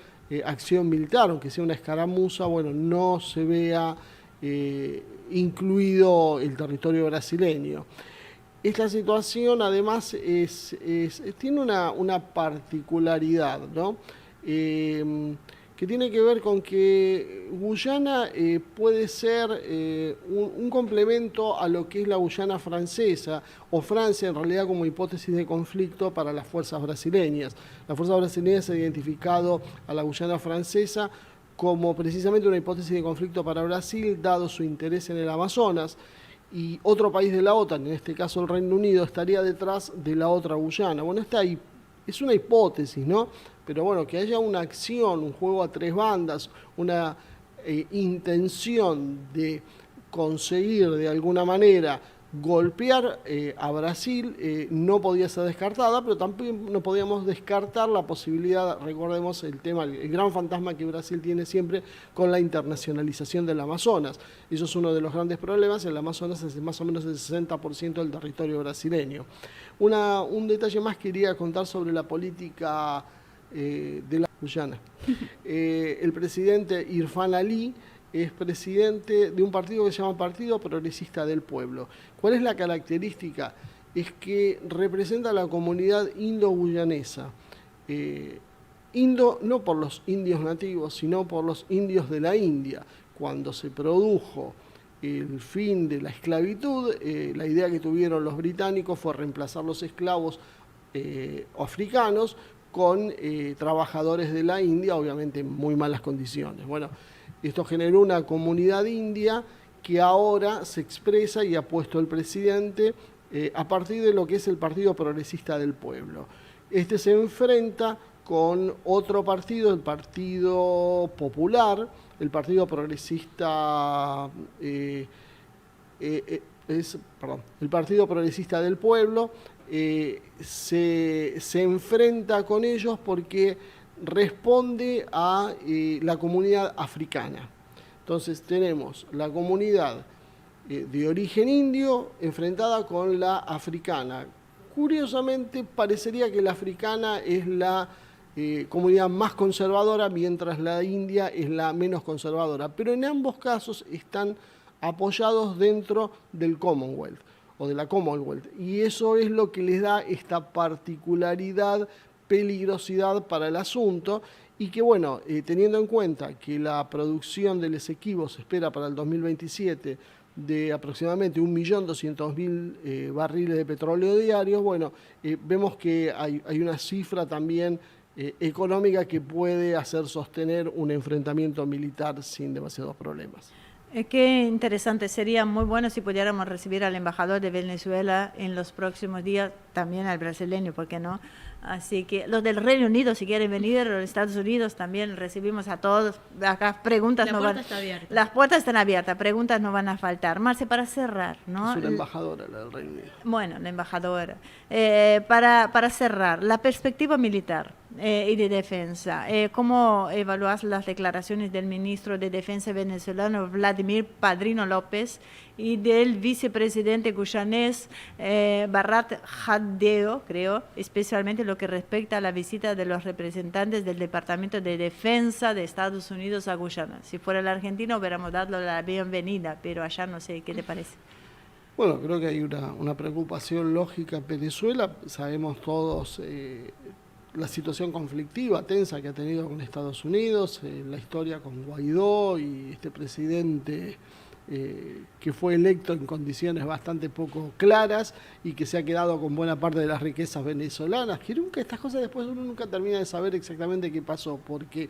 acción militar, aunque sea una escaramuza, no se vea incluido el territorio brasileño. Esta situación además tiene una particularidad, ¿no? Que tiene que ver con que Guyana puede ser un complemento a lo que es la Guyana francesa, o Francia en realidad como hipótesis de conflicto para las fuerzas brasileñas. Las fuerzas brasileñas han identificado a la Guyana francesa como precisamente una hipótesis de conflicto para Brasil, dado su interés en el Amazonas, y otro país de la OTAN, en este caso el Reino Unido, estaría detrás de la otra Guyana. Bueno, esta es una hipótesis, ¿no? Pero que haya una acción, un juego a tres bandas, una intención de conseguir de alguna manera golpear a Brasil no podía ser descartada, pero tampoco no podíamos descartar la posibilidad, recordemos el gran fantasma que Brasil tiene siempre con la internacionalización del Amazonas. Eso es uno de los grandes problemas. El Amazonas es más o menos el 60% del territorio brasileño. Un detalle más quería contar sobre la política de la Guyana. El presidente Irfan Ali es presidente de un partido que se llama Partido Progresista del Pueblo. ¿Cuál es la característica? Es que representa a la comunidad indo-guyanesa. no por los indios nativos, sino por los indios de la India. Cuando se produjo el fin de la esclavitud, la idea que tuvieron los británicos fue reemplazar los esclavos africanos con trabajadores de la India, obviamente en muy malas condiciones. Bueno, esto generó una comunidad india que ahora se expresa y ha puesto el presidente a partir de lo que es el Partido Progresista del Pueblo. Este se enfrenta con otro partido, el Partido Popular, el Partido Progresista, el Partido Progresista del Pueblo, se enfrenta con ellos porque responde a la comunidad africana. Entonces tenemos la comunidad de origen indio enfrentada con la africana. Curiosamente, parecería que la africana es la comunidad más conservadora, mientras la india es la menos conservadora. Pero en ambos casos están apoyados dentro del Commonwealth o de la Commonwealth. Y eso es lo que les da esta particularidad, peligrosidad para el asunto. Y que bueno, teniendo en cuenta que la producción del Esequibo se espera para el 2027 de aproximadamente 1.200.000 barriles de petróleo diarios, bueno, vemos que hay una cifra también económica que puede hacer sostener un enfrentamiento militar sin demasiados problemas. Qué interesante, sería muy bueno si pudiéramos recibir al embajador de Venezuela en los próximos días, también al brasileño, ¿por qué no? Así que los del Reino Unido, si quieren venir, los Estados Unidos también recibimos a todos. Acá preguntas la no puerta van. Está abierta. Las puertas están abiertas, preguntas no van a faltar. Marce, para cerrar, ¿no? Es una embajadora la del Reino Unido. Bueno, la embajadora. Para cerrar, la perspectiva militar y de defensa. ¿Cómo evalúas las declaraciones del ministro de Defensa venezolano Vladimir Padrino López y del vicepresidente guyanés Barrat Jaddeo, creo, especialmente lo que respecta a la visita de los representantes del Departamento de Defensa de Estados Unidos a Guyana? Si fuera el argentino hubiéramos dado la bienvenida, pero allá no sé, ¿qué te parece? Bueno, creo que hay una preocupación lógica en Venezuela. Sabemos todos la situación conflictiva, tensa que ha tenido con Estados Unidos, la historia con Guaidó y este presidente que fue electo en condiciones bastante poco claras y que se ha quedado con buena parte de las riquezas venezolanas, que nunca estas cosas después uno nunca termina de saber exactamente qué pasó, porque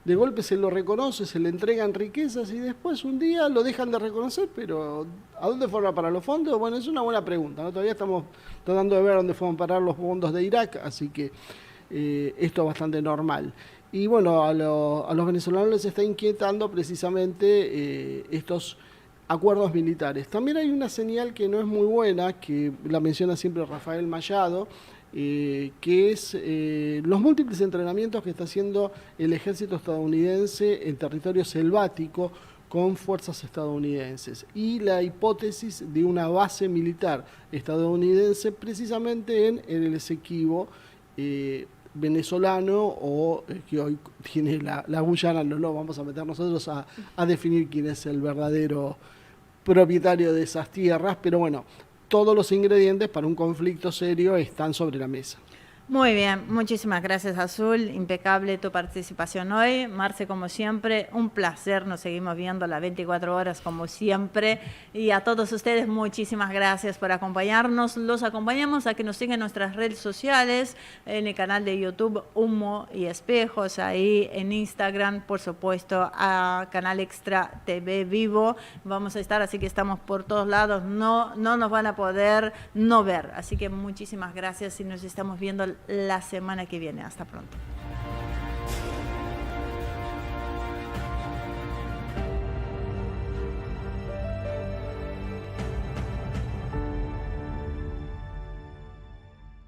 de golpe se lo reconoce, se le entregan riquezas y después un día lo dejan de reconocer, pero ¿a dónde fueron a parar los fondos? Bueno, es una buena pregunta, ¿no? Todavía estamos tratando de ver a dónde fueron a parar los fondos de Irak, así que esto es bastante normal. Y bueno, a los venezolanos les está inquietando precisamente estos acuerdos militares. También hay una señal que no es muy buena, que la menciona siempre Rafael Mayado, que es los múltiples entrenamientos que está haciendo el ejército estadounidense en territorio selvático con fuerzas estadounidenses y la hipótesis de una base militar estadounidense precisamente en el Esequibo venezolano o que hoy tiene la Guyana. No lo vamos a meter nosotros a definir quién es el verdadero propietario de esas tierras, pero bueno, todos los ingredientes para un conflicto serio están sobre la mesa. Muy bien, muchísimas gracias Azul, impecable tu participación hoy. Marce, como siempre, un placer, nos seguimos viendo a las 24 horas como siempre. Y a todos ustedes, muchísimas gracias por acompañarnos. Los acompañamos a que nos sigan en nuestras redes sociales, en el canal de YouTube Humo y Espejos, ahí en Instagram, por supuesto, a Canal Extra TV Vivo. Vamos a estar, así que estamos por todos lados, no nos van a poder no ver. Así que muchísimas gracias y nos estamos viendo la semana que viene. Hasta pronto.